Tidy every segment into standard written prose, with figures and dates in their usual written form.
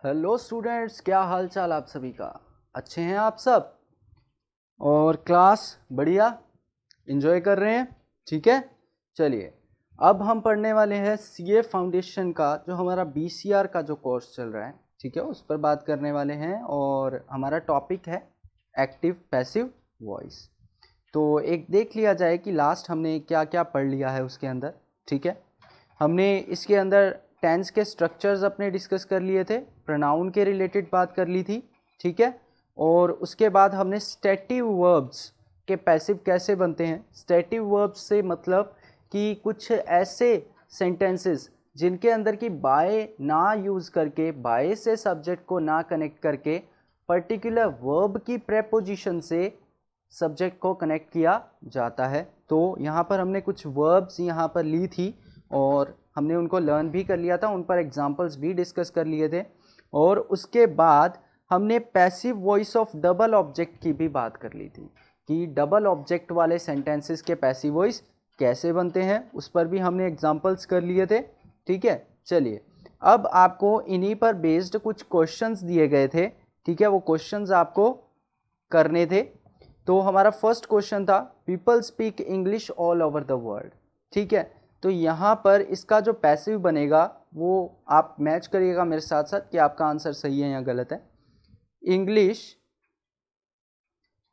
Hello students, क्या हाल चाल आप सभी का। अच्छे हैं आप सब? और क्लास बढ़िया एंजॉय कर रहे हैं? ठीक है, चलिए अब हम पढ़ने वाले हैं सीए फाउंडेशन का, जो हमारा बीसीआर का जो कोर्स चल रहा है, ठीक है, उस पर बात करने वाले हैं। और हमारा टॉपिक है एक्टिव पैसिव वॉइस। तो एक देख लिया जाए कि लास्ट हमने क्या क्या पढ़ लिया है उसके अंदर। ठीक है, हमने इसके अंदर टेंस के स्ट्रक्चर्स अपने डिस्कस कर लिए थे, प्रोनाउन के रिलेटेड बात कर ली थी। ठीक है, और उसके बाद हमने स्टैटिव वर्ब्स के पैसिव कैसे बनते हैं। स्टैटिव वर्ब्स से मतलब कि कुछ ऐसे सेंटेंसेस जिनके अंदर की बाय ना यूज़ करके, बाय से सब्जेक्ट को ना कनेक्ट करके, पर्टिकुलर वर्ब की प्रेपोजिशन से सब्जेक्ट को कनेक्ट किया जाता है। तो यहाँ पर हमने कुछ वर्ब्स यहाँ पर ली थी और हमने उनको लर्न भी कर लिया था, उन पर एग्जाम्पल्स भी डिस्कस कर लिए थे। और उसके बाद हमने passive voice of double object की भी बात कर ली थी कि डबल ऑब्जेक्ट वाले सेंटेंसेस के पैसिव वॉइस कैसे बनते हैं, उस पर भी हमने एग्जाम्पल्स कर लिए थे। ठीक है, चलिए अब आपको इन्हीं पर बेस्ड कुछ क्वेश्चंस दिए गए थे। ठीक है, वो क्वेश्चंस आपको करने थे। तो हमारा फर्स्ट क्वेश्चन था people speak English all over the world. ठीक है, तो यहाँ पर इसका जो पैसिव बनेगा वो आप मैच करिएगा मेरे साथ साथ कि आपका आंसर सही है या गलत है। English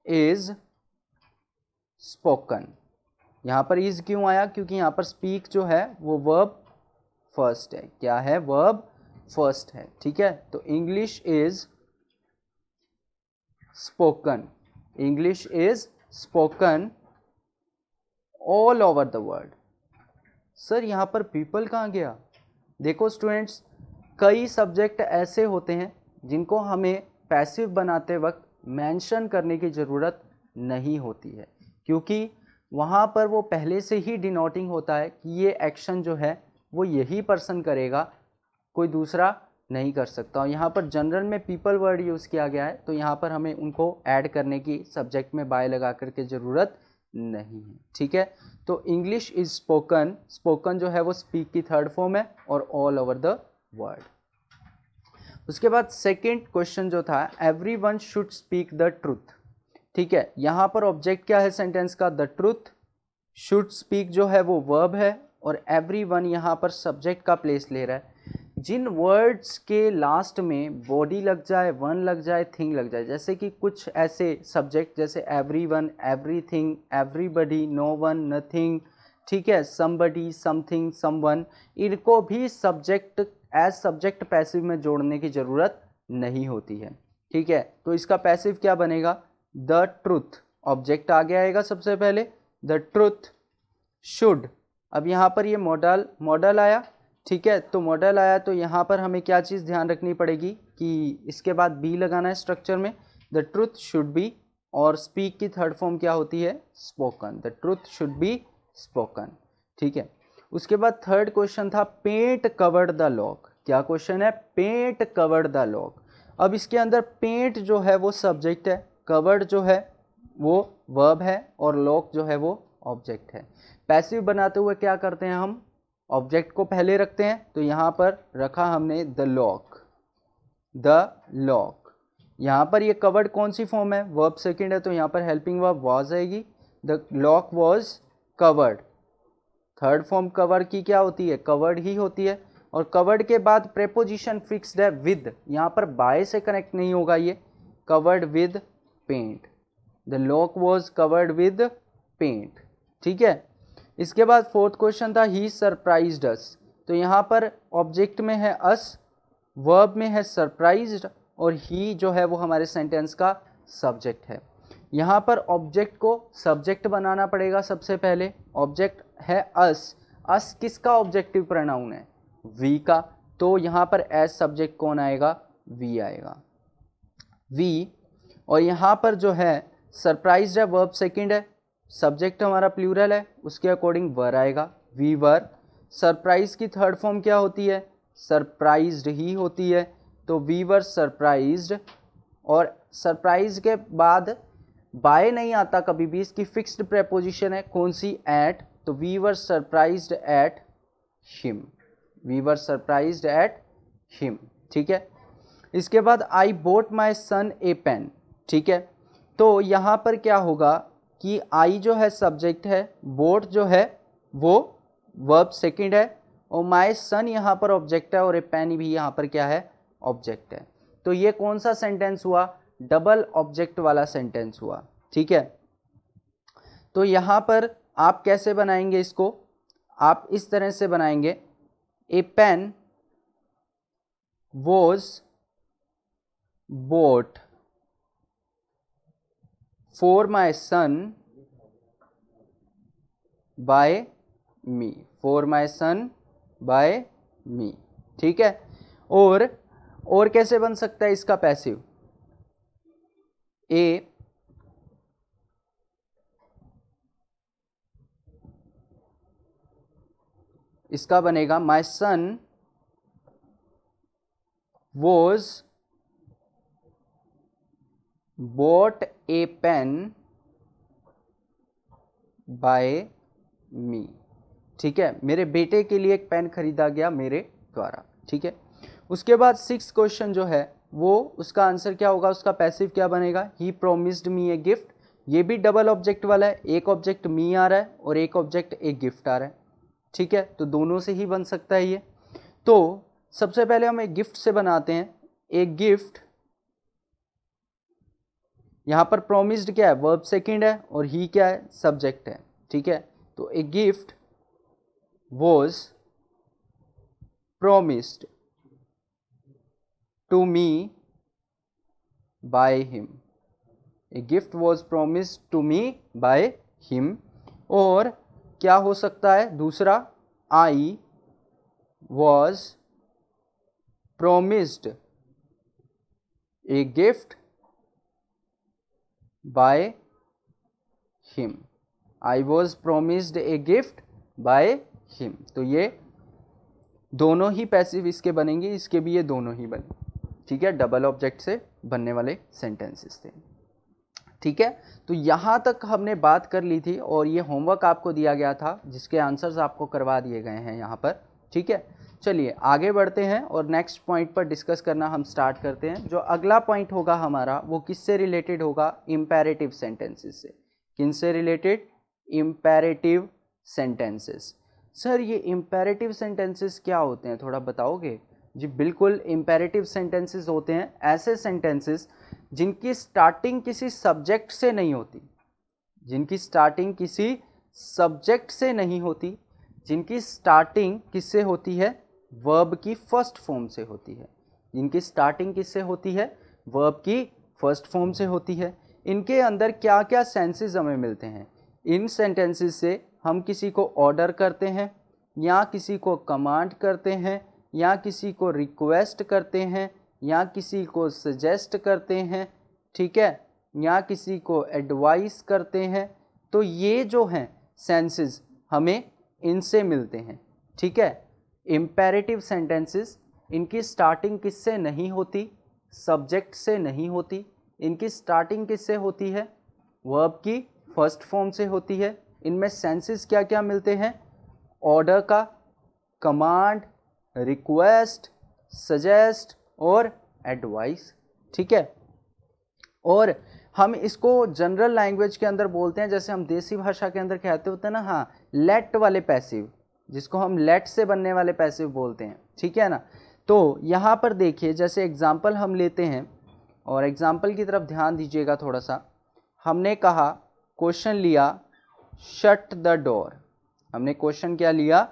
is spoken. यहाँ पर इज क्यों आया? क्योंकि यहाँ पर स्पीक जो है वो वर्ब फर्स्ट है। क्या है? वर्ब फर्स्ट है। ठीक है, तो English is spoken, English is spoken all over the world. Sir यहाँ पर पीपल कहाँ गया? देखो स्टूडेंट्स, कई सब्जेक्ट ऐसे होते हैं जिनको हमें पैसिव बनाते वक्त मेंशन करने की ज़रूरत नहीं होती है, क्योंकि वहाँ पर वो पहले से ही डिनोटिंग होता है कि ये एक्शन जो है वो यही पर्सन करेगा, कोई दूसरा नहीं कर सकता। और यहाँ पर जनरल में पीपल वर्ड यूज़ किया गया है, तो यहाँ पर हमें उनको ऐड करने की सब्जेक्ट में बाय लगा करके ज़रूरत नहीं है। ठीक है, तो इंग्लिश इज स्पोकन, स्पोकन जो है वो स्पीक की थर्ड फॉर्म है और ऑल ओवर द वर्ल्ड। उसके बाद सेकंड क्वेश्चन जो था everyone should speak the truth. ठीक है, यहाँ पर ऑब्जेक्ट क्या है सेंटेंस का? The truth. शुड स्पीक जो है वो वर्ब है और एवरीवन यहाँ पर सब्जेक्ट का प्लेस ले रहा है। जिन वर्ड्स के लास्ट में बॉडी लग जाए, वन लग जाए, थिंग लग जाए, जैसे कि कुछ ऐसे सब्जेक्ट जैसे everyone, everything, everybody, no one, nothing, ठीक है, समबडी, समथिंग, समवन, इनको भी सब्जेक्ट एज सब्जेक्ट पैसिव में जोड़ने की ज़रूरत नहीं होती है। ठीक है, तो इसका पैसिव क्या बनेगा? The truth. ऑब्जेक्ट आगे आएगा सबसे पहले, द ट्रूथ शुड। अब यहाँ पर ये मॉडल आया। ठीक है, तो मॉडल आया तो यहाँ पर हमें क्या चीज़ ध्यान रखनी पड़ेगी कि इसके बाद बी लगाना है स्ट्रक्चर में। द ट्रूथ शुड बी, और स्पीक की थर्ड फॉर्म क्या होती है? Spoken. The truth should be spoken. ठीक है, उसके बाद थर्ड क्वेश्चन था पेंट कवर्ड द लॉक। क्या क्वेश्चन है? Paint covered the lock. अब इसके अंदर पेंट जो है वो सब्जेक्ट है, कवर्ड जो है वो वर्ब है और लॉक जो है वो ऑब्जेक्ट है। पैसिव बनाते हुए क्या करते हैं हम? ऑब्जेक्ट को पहले रखते हैं, तो यहाँ पर रखा हमने द लॉक, द लॉक। यहाँ पर ये कवर्ड कौन सी फॉर्म है? वर्ब सेकंड है, तो यहाँ पर हेल्पिंग वर्ब वाज आएगी। The lock was covered. Third form cover की क्या होती है? कवर्ड ही होती है। और कवर्ड के बाद प्रेपोजिशन फिक्स्ड है विद, यहाँ पर बाय से कनेक्ट नहीं होगा ये। Covered with paint, the lock was covered with paint. ठीक है, इसके बाद फोर्थ क्वेश्चन था ही सरप्राइज्ड अस। तो यहाँ पर ऑब्जेक्ट में है अस, वर्ब में है सरप्राइज्ड, और ही जो है वो हमारे सेंटेंस का सब्जेक्ट है। यहाँ पर ऑब्जेक्ट को सब्जेक्ट बनाना पड़ेगा सबसे पहले। ऑब्जेक्ट है अस, अस किसका ऑब्जेक्टिव प्रोनाउन है? वी का। तो यहाँ पर एज सब्जेक्ट कौन आएगा? वी आएगा, वी। और यहाँ पर जो है सरप्राइज्ड है, वर्ब सेकंड है, सब्जेक्ट हमारा प्लूरल है, उसके अकॉर्डिंग वर आएगा, वी वर। सरप्राइज की थर्ड फॉर्म क्या होती है? सरप्राइज्ड ही होती है, तो वी वर सरप्राइज्ड। और सरप्राइज के बाद बाय नहीं आता कभी भी, इसकी फिक्स्ड प्रेपोजिशन है कौन सी? एट। तो we were surprised at him, we were surprised at him. ठीक है, इसके बाद आई बोट माई सन ए पेन, ठीक है। तो यहाँ पर क्या होगा कि आई जो है सब्जेक्ट है, बोट जो है वो वर्ब सेकंड है, और माई सन यहाँ पर ऑब्जेक्ट है, और ए पेन भी यहाँ पर क्या है, ऑब्जेक्ट है। तो ये कौन सा सेंटेंस हुआ, डबल ऑब्जेक्ट वाला सेंटेंस हुआ, ठीक है। तो यहाँ पर आप कैसे बनाएंगे इसको, आप इस तरह से बनाएंगे, a pen was bought for my son by me, for my son by me, ठीक है। और कैसे बन सकता है इसका पैसिव, ए इसका बनेगा my son was bought a pen by me, ठीक है, मेरे बेटे के लिए एक पेन खरीदा गया मेरे द्वारा, ठीक है। उसके बाद 6 क्वेश्चन जो है वो उसका आंसर क्या होगा, उसका पैसिव क्या बनेगा, ही प्रोमिस्ड मी ए गिफ्ट। ये भी डबल ऑब्जेक्ट वाला है, एक ऑब्जेक्ट मी आ रहा है और एक ऑब्जेक्ट ए गिफ्ट आ रहा है, ठीक है। तो दोनों से ही बन सकता है ये। तो सबसे पहले हम एक गिफ्ट से बनाते हैं। एक गिफ्ट, यहाँ पर प्रोमिस्ड क्या है, वर्ब सेकंड है, और ही क्या है, सब्जेक्ट है, ठीक है। तो a gift was promised to me by him, a gift was promised to me by him. और क्या हो सकता है दूसरा, I was promised a gift by him, I was promised a gift by him. तो ये दोनों ही पैसिव इसके बनेंगे, इसके भी ये दोनों ही बने, ठीक है, डबल ऑब्जेक्ट से बनने वाले सेंटेंसेस थे, ठीक है। तो यहाँ तक हमने बात कर ली थी, और ये होमवर्क आपको दिया गया था जिसके आंसर्स आपको करवा दिए गए हैं यहाँ पर, ठीक है। चलिए आगे बढ़ते हैं और नेक्स्ट पॉइंट पर डिस्कस करना हम स्टार्ट करते हैं। जो अगला पॉइंट होगा हमारा वो किससे रिलेटेड होगा, इम्पेरेटिव सेंटेंसेस से। किनसे रिलेटेड, इम्पेरेटिव सेंटेंसेस। सर ये इम्पेरेटिव सेंटेंसेस क्या होते हैं, थोड़ा बताओगे? जी बिल्कुल, इम्पेरेटिव सेंटेंसेस होते हैं ऐसे सेंटेंसेस जिनकी स्टार्टिंग किसी सब्जेक्ट से नहीं होती, जिनकी स्टार्टिंग किसी सब्जेक्ट से नहीं होती, जिनकी स्टार्टिंग किससे होती है, वर्ब की फर्स्ट फॉर्म से होती है। जिनकी स्टार्टिंग किससे होती है, वर्ब की फर्स्ट फॉर्म से होती है। इनके अंदर क्या क्या सेंसेस हमें मिलते हैं, इन सेंटेंसेस से हम किसी को ऑर्डर करते हैं, या किसी को कमांड करते हैं, या किसी को रिक्वेस्ट करते हैं, या किसी को सजेस्ट करते हैं, ठीक है, या किसी को एडवाइस करते हैं। तो ये जो हैं सेंसेस हमें इनसे मिलते हैं, ठीक है। इम्पेरेटिव सेंटेंसेस, इनकी स्टार्टिंग किससे नहीं होती, सब्जेक्ट से नहीं होती, इनकी स्टार्टिंग किससे होती है, वर्ब की फर्स्ट फॉर्म से होती है। इनमें सेंसेस क्या क्या मिलते हैं, ऑर्डर का, कमांड, रिक्वेस्ट, सजेस्ट और एडवाइस, ठीक है। और हम इसको जनरल लैंग्वेज के अंदर बोलते हैं, जैसे हम देसी भाषा के अंदर कहते होते हैं ना, हाँ, लेट वाले पैसिव, जिसको हम लेट से बनने वाले पैसिव बोलते हैं, ठीक है ना। तो यहाँ पर देखिए, जैसे एग्जाम्पल हम लेते हैं, और एग्जाम्पल की तरफ ध्यान दीजिएगा थोड़ा सा। हमने कहा, क्वेश्चन लिया शट द डोर, हमने क्वेश्चन क्या लिया,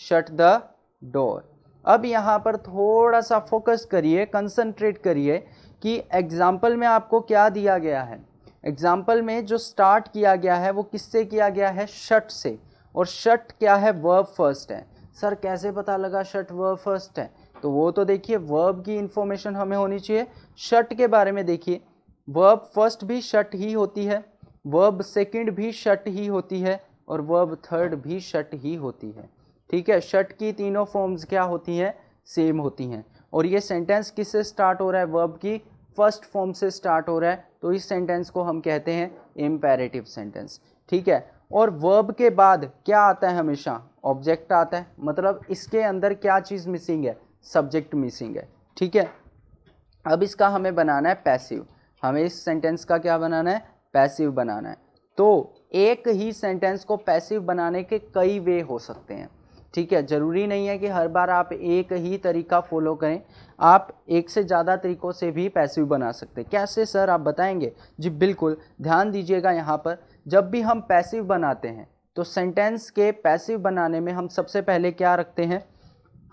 शट द डोर। अब यहाँ पर थोड़ा सा फोकस करिए, कंसंट्रेट करिए कि एग्जाम्पल में आपको क्या दिया गया है। एग्जाम्पल में जो स्टार्ट किया गया है वो किससे किया गया है, शट से, और शट क्या है, वर्ब फर्स्ट है। सर कैसे पता लगा शट वर्ब फर्स्ट है, तो वो तो देखिए वर्ब की इंफॉर्मेशन हमें होनी चाहिए। शट के बारे में देखिए, वर्ब फर्स्ट भी शट ही होती है, वर्ब सेकंड भी शट ही होती है, और वर्ब थर्ड भी शट ही होती है, ठीक है। शट की तीनों फॉर्म्स क्या होती हैं, सेम होती हैं। और ये सेंटेंस किससे स्टार्ट हो रहा है, वर्ब की फर्स्ट फॉर्म से स्टार्ट हो रहा है, तो इस सेंटेंस को हम कहते हैं इम्पेरेटिव सेंटेंस, ठीक है। और वर्ब के बाद क्या आता है, हमेशा ऑब्जेक्ट आता है, मतलब इसके अंदर क्या चीज़ मिसिंग है, सब्जेक्ट मिसिंग है, ठीक है। अब इसका हमें बनाना है पैसिव, हमें इस सेंटेंस का क्या बनाना है, पैसिव बनाना है। तो एक ही सेंटेंस को पैसिव बनाने के कई वे हो सकते हैं, ठीक है। जरूरी नहीं है कि हर बार आप एक ही तरीका फॉलो करें, आप एक से ज़्यादा तरीकों से भी पैसिव बना सकते हैं। कैसे सर, आप बताएंगे? जी बिल्कुल, ध्यान दीजिएगा। यहाँ पर जब भी हम पैसिव बनाते हैं तो सेंटेंस के पैसिव बनाने में हम सबसे पहले क्या रखते हैं,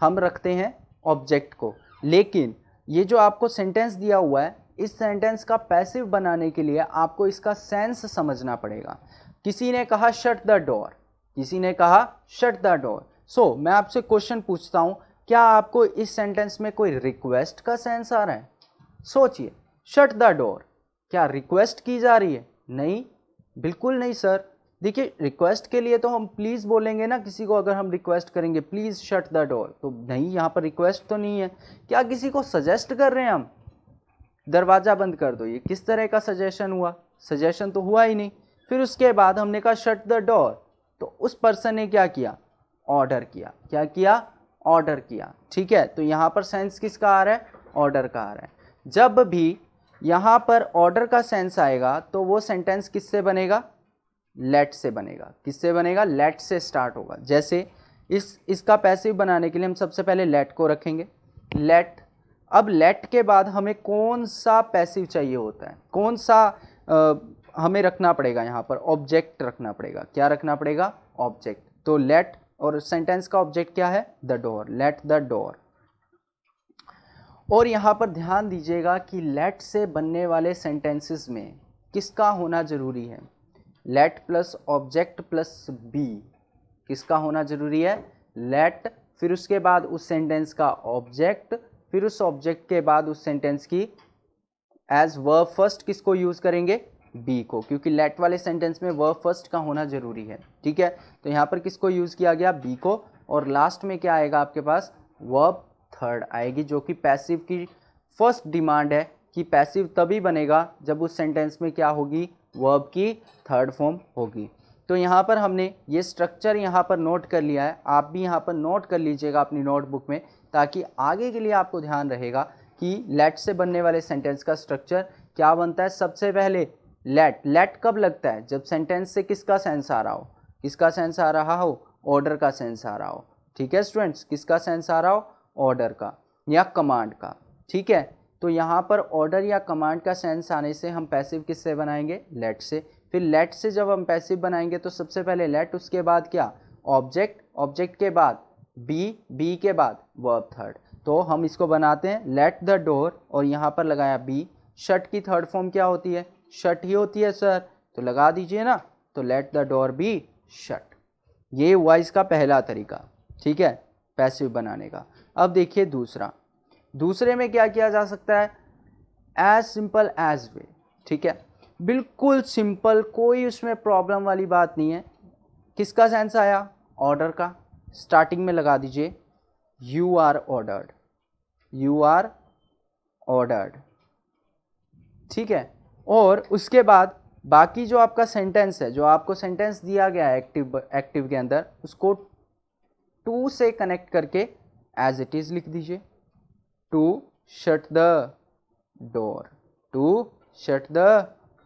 हम रखते हैं ऑब्जेक्ट को। लेकिन ये जो आपको सेंटेंस दिया हुआ है, इस सेंटेंस का पैसिव बनाने के लिए आपको इसका सेंस समझना पड़ेगा। किसी ने कहा शट द डोर, किसी ने कहा शट द डोर। सो मैं आपसे क्वेश्चन पूछता हूं, क्या आपको इस सेंटेंस में कोई रिक्वेस्ट का सेंस आ रहा है? सोचिए, शट द डोर, क्या रिक्वेस्ट की जा रही है? नहीं, बिल्कुल नहीं सर। देखिए, रिक्वेस्ट के लिए तो हम प्लीज़ बोलेंगे ना, किसी को अगर हम रिक्वेस्ट करेंगे प्लीज़ शट द डोर, तो नहीं, यहाँ पर रिक्वेस्ट तो नहीं है। क्या किसी को सजेस्ट कर रहे हैं हम, दरवाज़ा बंद कर दो? ये किस तरह का सजेशन हुआ? सजेशन तो हुआ ही नहीं। फिर उसके बाद हमने कहा शट द डोर, तो उस पर्सन ने क्या किया, ऑर्डर किया। क्या किया? ऑर्डर किया, ठीक है। तो यहाँ पर सेंस किसका आ रहा है, ऑर्डर का आ रहा है। जब भी यहाँ पर ऑर्डर का सेंस आएगा तो वो सेंटेंस किससे बनेगा, लेट से बनेगा। किससे बनेगा? लेट से स्टार्ट होगा। जैसे इसका पैसिव बनाने के लिए हम सबसे पहले लेट को रखेंगे, लेट। अब लेट के बाद हमें कौन सा पैसिव चाहिए होता है, कौन सा हमें रखना पड़ेगा, यहाँ पर ऑब्जेक्ट रखना पड़ेगा। क्या रखना पड़ेगा? ऑब्जेक्ट। तो लेट, और सेंटेंस का ऑब्जेक्ट क्या है, the door, let the door. और यहाँ पर ध्यान दीजिएगा कि लेट से बनने वाले सेंटेंसेस में किसका होना जरूरी है, let plus object plus be, किसका होना जरूरी है, लेट, फिर उसके बाद उस सेंटेंस का ऑब्जेक्ट, फिर उस ऑब्जेक्ट के बाद उस सेंटेंस की एज वर्ब फर्स्ट किसको यूज करेंगे, बी को, क्योंकि लेट वाले सेंटेंस में वर्ब फर्स्ट का होना जरूरी है, ठीक है। तो यहाँ पर किसको यूज किया गया, बी को, और लास्ट में क्या आएगा आपके पास, वर्ब थर्ड आएगी, जो कि पैसिव की फर्स्ट डिमांड है कि पैसिव तभी बनेगा जब उस सेंटेंस में क्या होगी, वर्ब की थर्ड फॉर्म होगी। तो यहाँ पर हमने ये स्ट्रक्चर यहाँ पर नोट कर लिया है, आप भी यहाँ पर नोट कर लीजिएगा अपनी नोटबुक में, ताकि आगे के लिए आपको ध्यान रहेगा कि लेट से बनने वाले सेंटेंस का स्ट्रक्चर क्या बनता है। सबसे पहले लेट, लेट कब लगता है, जब सेंटेंस से किसका सेंस आ रहा हो, किसका सेंस आ रहा हो, ऑर्डर का सेंस आ रहा हो, ठीक है स्टूडेंट्स, किसका सेंस आ रहा हो, ऑर्डर का या कमांड का, ठीक है। तो यहाँ पर ऑर्डर या कमांड का सेंस आने से हम पैसिव किससे बनाएंगे, लेट से। फिर लेट से जब हम पैसिव बनाएंगे तो सबसे पहले लेट, उसके बाद क्या, ऑब्जेक्ट, ऑब्जेक्ट के बाद बी, बी के बाद वर्ब थर्ड। तो हम इसको बनाते हैं लेट द डोर, और यहाँ पर लगाया बी। शट की थर्ड फॉर्म क्या होती है, शट ही होती है सर, तो लगा दीजिए ना, तो let the door be shut. ये हुआ इसका पहला तरीका, ठीक है, पैसिव बनाने का। अब देखिए दूसरा, दूसरे में क्या किया जा सकता है, एज सिंपल एज वे, ठीक है, बिल्कुल सिंपल, कोई उसमें प्रॉब्लम वाली बात नहीं है। किसका सेंस आया, ऑर्डर का, स्टार्टिंग में लगा दीजिए you are ordered, you are ordered, ठीक है। और उसके बाद बाकी जो आपका सेंटेंस है, जो आपको सेंटेंस दिया गया है एक्टिव के अंदर, उसको टू से कनेक्ट करके एज इट इज लिख दीजिए, to shut the door, to shut the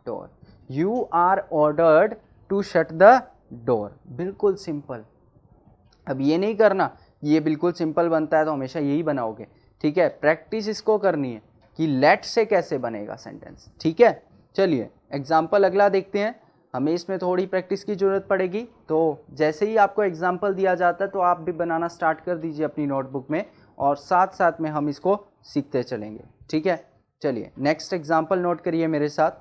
door, you are ordered to shut the door, बिल्कुल सिंपल। अब ये नहीं करना, ये बिल्कुल सिंपल बनता है तो हमेशा यही बनाओगे, ठीक है। प्रैक्टिस इसको करनी है कि लेट से कैसे बनेगा सेंटेंस, ठीक है। चलिए एग्जाम्पल अगला देखते हैं, हमें इसमें थोड़ी प्रैक्टिस की जरूरत पड़ेगी। तो जैसे ही आपको एग्जाम्पल दिया जाता है तो आप भी बनाना स्टार्ट कर दीजिए अपनी नोटबुक में, और साथ साथ में हम इसको सीखते चलेंगे, ठीक है। चलिए नेक्स्ट एग्जाम्पल नोट करिए मेरे साथ,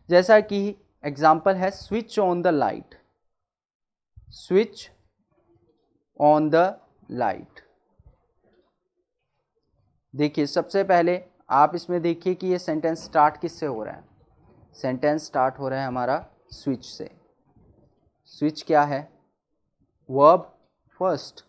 जैसा कि एग्जाम्पल है switch on the light, switch on the light. देखिए सबसे पहले आप इसमें देखिए कि ये सेंटेंस स्टार्ट किससे हो रहा है, सेंटेंस स्टार्ट हो रहा है हमारा स्विच से। स्विच क्या है, वर्ब फर्स्ट,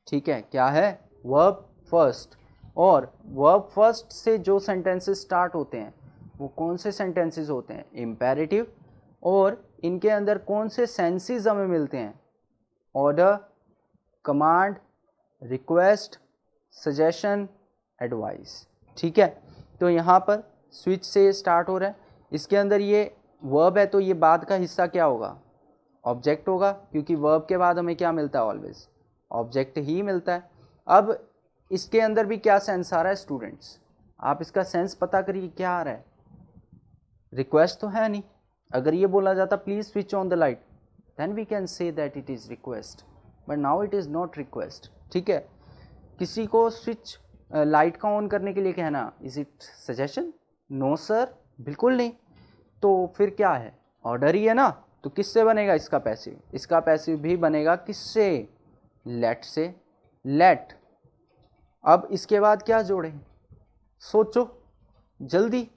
ठीक है, क्या है, वर्ब फर्स्ट। और वर्ब फर्स्ट से जो सेंटेंसेस स्टार्ट होते हैं वो कौन से सेंटेंसेस होते हैं, इम्पेरेटिव, और इनके अंदर कौन से सेंसेस हमें मिलते हैं, order, command, request, suggestion, advice, ठीक है। तो यहाँ पर स्विच से स्टार्ट हो रहा है, इसके अंदर ये वर्ब है तो ये बाद का हिस्सा क्या होगा, ऑब्जेक्ट होगा, क्योंकि वर्ब के बाद हमें क्या मिलता है, ऑलवेज ऑब्जेक्ट ही मिलता है। अब इसके अंदर भी क्या सेंस आ रहा है स्टूडेंट्स, आप इसका सेंस पता करिए क्या आ रहा है, रिक्वेस्ट तो है नहीं। अगर ये बोला जाता please switch on the light, then we can say that it is request, but now it is not request. ठीक है, किसी को स्विच लाइट का ऑन करने के लिए कहना, is it suggestion? No sir, बिल्कुल नहीं। तो फिर क्या है, ऑर्डर ही है ना। तो किससे बनेगा इसका पैसिव, इसका पैसिव भी बनेगा किससे, लेट से, लेट। अब इसके बाद क्या जोड़ें, सोचो जल्दी,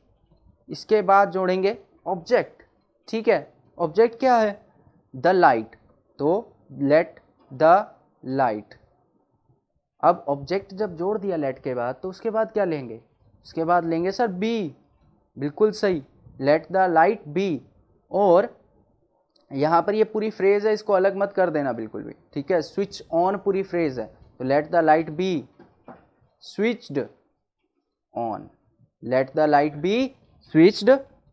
इसके बाद जोड़ेंगे ऑब्जेक्ट। ठीक है, ऑब्जेक्ट क्या है, द लाइट, तो लेट द लाइट। अब ऑब्जेक्ट जब जोड़ दिया लेट के बाद, तो उसके बाद क्या लेंगे, उसके बाद लेंगे सर बी, बिल्कुल सही, लेट द लाइट बी। और यहाँ पर ये पूरी फ्रेज है, इसको अलग मत कर देना बिल्कुल भी, ठीक है, स्विच ऑन पूरी फ्रेज है, तो let the light B switched on, let the light B switched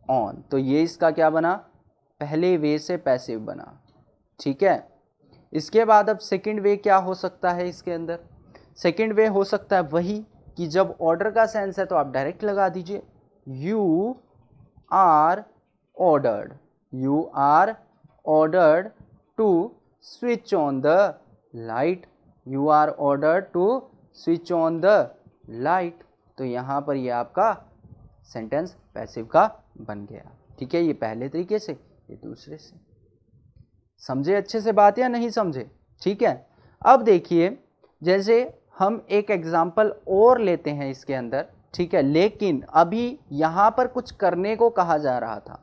on. तो ये इसका क्या बना, पहले वे से पैसिव बना। ठीक है, इसके बाद अब सेकंड वे क्या हो सकता है इसके अंदर, सेकंड वे हो सकता है वही कि जब ऑर्डर का सेंस है तो आप डायरेक्ट लगा दीजिए, you are ordered, you are ordered to switch on the light, you are ordered to switch on the light। तो यहाँ पर ये आपका सेंटेंस पैसिव का बन गया। ठीक है, ये पहले तरीके से, ये दूसरे से। समझे अच्छे से बात या नहीं समझे? ठीक है, अब देखिए जैसे हम एक एग्जाम्पल और लेते हैं इसके अंदर, ठीक है, लेकिन अभी यहाँ पर कुछ करने को कहा जा रहा था।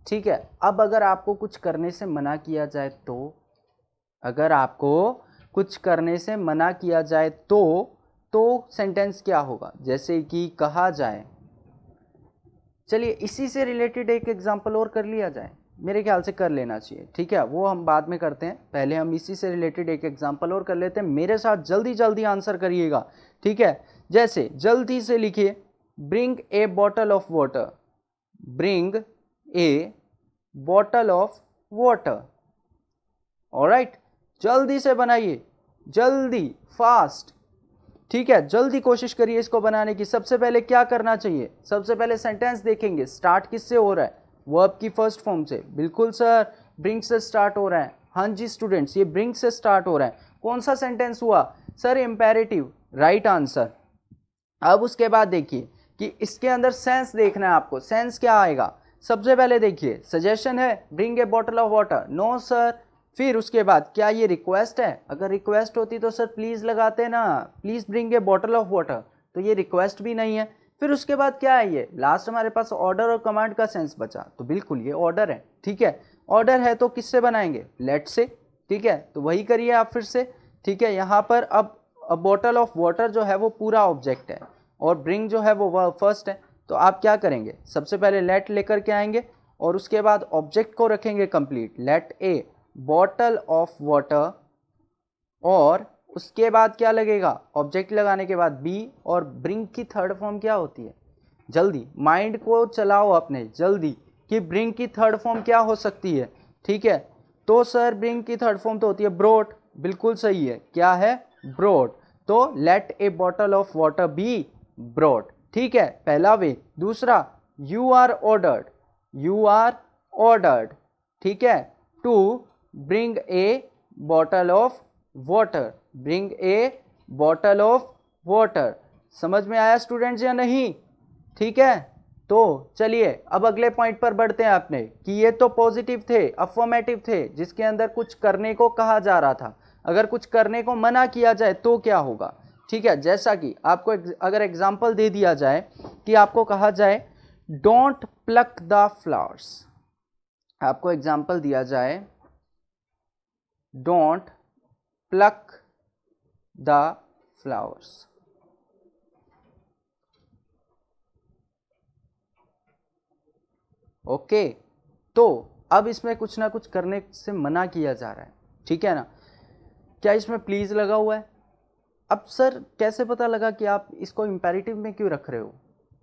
ठीक है, अब अगर आपको कुछ करने से मना किया जाए तो, अगर आपको कुछ करने से मना किया जाए तो सेंटेंस क्या होगा, जैसे कि कहा जाए, चलिए इसी से रिलेटेड एक एग्जांपल और कर लिया जाए, मेरे ख्याल से कर लेना चाहिए। ठीक है, वो हम बाद में करते हैं, पहले हम इसी से रिलेटेड एक एग्जांपल और कर लेते हैं। मेरे साथ जल्दी जल्दी आंसर करिएगा। ठीक है, जैसे जल्दी से लिखिए, bring a bottle of water, bring a bottle of water. Alright, जल्दी से बनाइए, जल्दी, फास्ट। ठीक है, जल्दी कोशिश करिए इसको बनाने की। सबसे पहले क्या करना चाहिए, सबसे पहले सेंटेंस देखेंगे, स्टार्ट किससे हो रहा है, वर्ब की फर्स्ट फॉर्म से। बिल्कुल सर, ब्रिंग से स्टार्ट हो रहा है। हाँ जी स्टूडेंट्स, ये ब्रिंग से स्टार्ट हो रहा है। कौन सा सेंटेंस हुआ सर, इंपेरेटिव, राइट आंसर। अब उसके बाद देखिए कि इसके अंदर सेंस देखना है आपको, सेंस क्या आएगा। सबसे पहले देखिए सजेशन है, bring a bottle of water, no sir. फिर उसके बाद क्या ये रिक्वेस्ट है, अगर रिक्वेस्ट होती तो सर प्लीज लगाते ना, please bring a bottle of water, तो ये रिक्वेस्ट भी नहीं है। फिर उसके बाद क्या है, ये लास्ट हमारे पास ऑर्डर और कमांड का सेंस बचा, तो बिल्कुल ये ऑर्डर है। ठीक है, ऑर्डर है तो किससे बनाएंगे, लेट से। ठीक है, तो वही करिए आप फिर से। ठीक है, यहाँ पर अब बॉटल ऑफ वाटर जो है वो पूरा ऑब्जेक्ट है और ब्रिंग जो है वो वर्ब फर्स्ट है। तो आप क्या करेंगे, सबसे पहले लेट लेकर के आएंगे और उसके बाद ऑब्जेक्ट को रखेंगे complete, let a bottle of water, और उसके बाद क्या लगेगा, ऑब्जेक्ट लगाने के बाद बी, और ब्रिंग की थर्ड फॉर्म क्या होती है, जल्दी माइंड को चलाओ अपने, जल्दी, कि ब्रिंग की थर्ड फॉर्म क्या हो सकती है। ठीक है, तो सर ब्रिंग की थर्ड फॉर्म तो होती है ब्रोट, बिल्कुल सही है, क्या है, ब्रोट। तो let a bottle of water be brought. ठीक है, पहला वे। दूसरा, you are ordered, you are ordered, ठीक है, to bring a bottle of water, bring a bottle of water. समझ में आया स्टूडेंट्स या नहीं? ठीक है, तो चलिए अब अगले पॉइंट पर बढ़ते हैं अपने, कि ये तो पॉजिटिव थे, अफर्मेटिव थे, जिसके अंदर कुछ करने को कहा जा रहा था। अगर कुछ करने को मना किया जाए तो क्या होगा। ठीक है, जैसा कि आपको अगर एग्जाम्पल दे दिया जाए कि आपको कहा जाए डोंट प्लक द फ्लावर्स, आपको एग्जाम्पल दिया जाए don't plug the flowers, okay, तो अब इसमें कुछ ना कुछ करने से मना किया जा रहा है। ठीक है ना, क्या इसमें प्लीज लगा हुआ है? अब सर कैसे पता लगा कि आप इसको इम्पेरेटिव में क्यों रख रहे हो?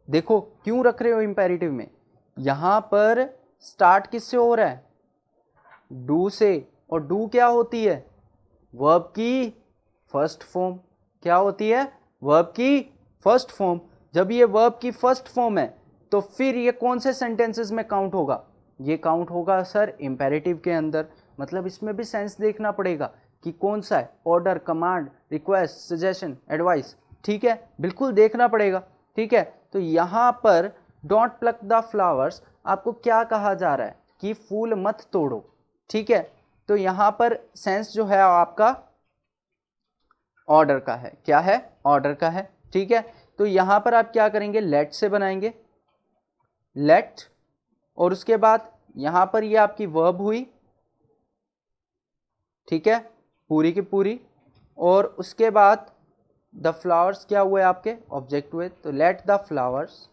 देखो क्यों रख रहे हो इम्पेरेटिव में, यहाँ पर स्टार्ट किससे हो रहा है? डू से, और डू क्या होती है? वर्ब की फर्स्ट फॉर्म। क्या होती है? वर्ब की फर्स्ट फॉर्म। जब ये वर्ब की फर्स्ट फॉर्म है तो फिर ये कौन से सेंटेंसेस में काउंट होगा? ये काउंट होगा सर इम्पेरेटिव के अंदर। मतलब इसमें भी सेंस देखना पड़ेगा कि कौन सा है, order, command, request, suggestion, advice. ठीक है, बिल्कुल देखना पड़ेगा। ठीक है, तो यहाँ पर डोंट प्लक द फ्लावर्स आपको क्या कहा जा रहा है कि फूल मत तोड़ो। ठीक है, तो यहाँ पर सेंस जो है आपका ऑर्डर का है। क्या है? ऑर्डर का है। ठीक है, तो यहाँ पर आप क्या करेंगे? लेट से बनाएंगे, लेट, और उसके बाद यहाँ पर ये आपकी वर्ब हुई। ठीक है, पूरी की पूरी, और उसके बाद द फ्लावर्स क्या हुए आपके? ऑब्जेक्ट हुए। तो लेट द फ्लावर्स।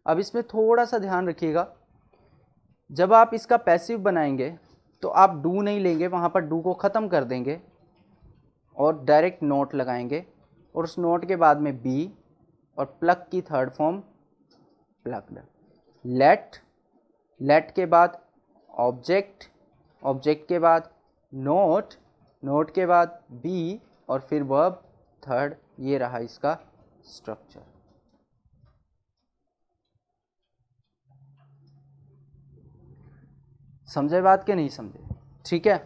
अब इसमें थोड़ा सा ध्यान रखिएगा, जब आप इसका पैसिव बनाएंगे तो आप डू नहीं लेंगे, वहाँ पर डू को ख़त्म कर देंगे और डायरेक्ट नोट लगाएंगे, और उस नोट के बाद में बी, और प्लग की third form plugged. Let, let के बाद ऑब्जेक्ट, ऑब्जेक्ट के बाद नोट, नोट के बाद बी, और फिर वर्ब थर्ड। ये रहा इसका स्ट्रक्चर। समझे बात के नहीं समझे? ठीक है,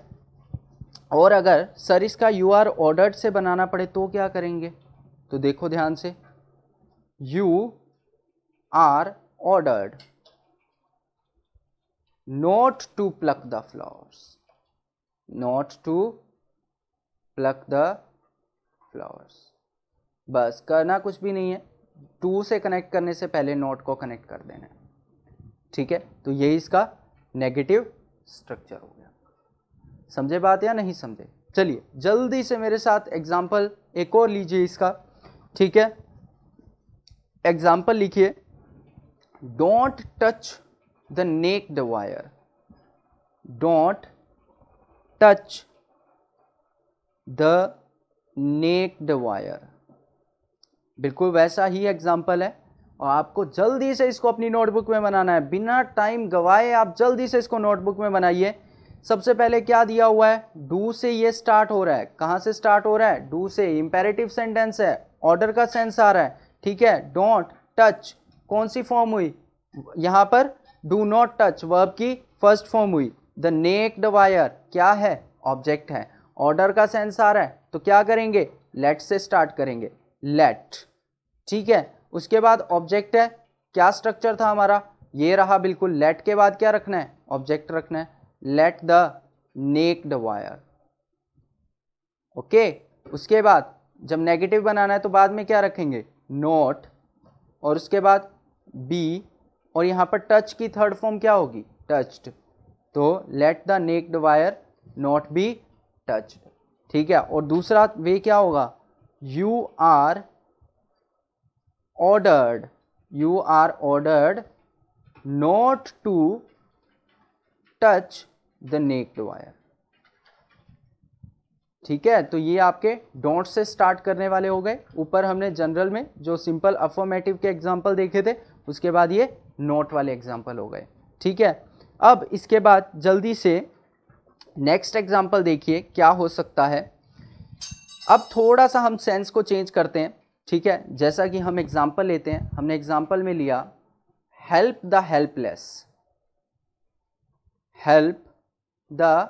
और अगर सर इसका यू आर ऑर्डर्ड से बनाना पड़े तो क्या करेंगे? तो देखो ध्यान से, you are ordered not to pluck the flowers, not to pluck the flowers. बस करना कुछ भी नहीं है, टू से कनेक्ट करने से पहले नोट को कनेक्ट कर देना है। ठीक है, तो यही इसका नेगेटिव स्ट्रक्चर हो गया। समझे बात या नहीं समझे? चलिए जल्दी से मेरे साथ एग्जाम्पल एक और लीजिए इसका। ठीक है, एग्जाम्पल लिखिए, don't touch the naked wire, don't touch the naked wire. बिल्कुल वैसा ही एग्जाम्पल है, और आपको जल्दी से इसको अपनी नोटबुक में बनाना है, बिना टाइम गवाए आप जल्दी से इसको नोटबुक में बनाइए। सबसे पहले क्या दिया हुआ है? डू से ये स्टार्ट हो रहा है। कहाँ से स्टार्ट हो रहा है? डू से। इंपेरेटिव सेंटेंस है, ऑर्डर का सेंस आ रहा है। ठीक है, डोंट टच कौन सी फॉर्म हुई? यहाँ पर डू नॉट टच वर्ब की फर्स्ट फॉर्म हुई। द नेक्ड वायर क्या है? ऑब्जेक्ट है। ऑर्डर का सेंस आ रहा है तो क्या करेंगे? लेट से स्टार्ट करेंगे, लेट। ठीक है, उसके बाद ऑब्जेक्ट है। क्या स्ट्रक्चर था हमारा? ये रहा बिल्कुल। लेट के बाद क्या रखना है? ऑब्जेक्ट रखना है। Let the naked wire. Okay, उसके बाद जब नेगेटिव बनाना है तो बाद में क्या रखेंगे? नोट, और उसके बाद बी, और यहाँ पर टच की थर्ड फॉर्म क्या होगी? टच्ड। तो let the naked wire not be touched. ठीक है, और दूसरा वे क्या होगा? You are ordered, you are ordered not to touch the naked wire। ठीक है, तो ये आपके डोंट से स्टार्ट करने वाले हो गए। ऊपर हमने जनरल में जो सिंपल अफर्मेटिव के एग्जाम्पल देखे थे, उसके बाद ये नोट वाले एग्जाम्पल हो गए। ठीक है, अब इसके बाद जल्दी से नेक्स्ट एग्जाम्पल देखिए क्या हो सकता है। अब थोड़ा सा हम सेंस को चेंज करते हैं। ठीक है, जैसा कि हम एग्जाम्पल लेते हैं, हमने एग्जाम्पल में लिया help the helpless, help the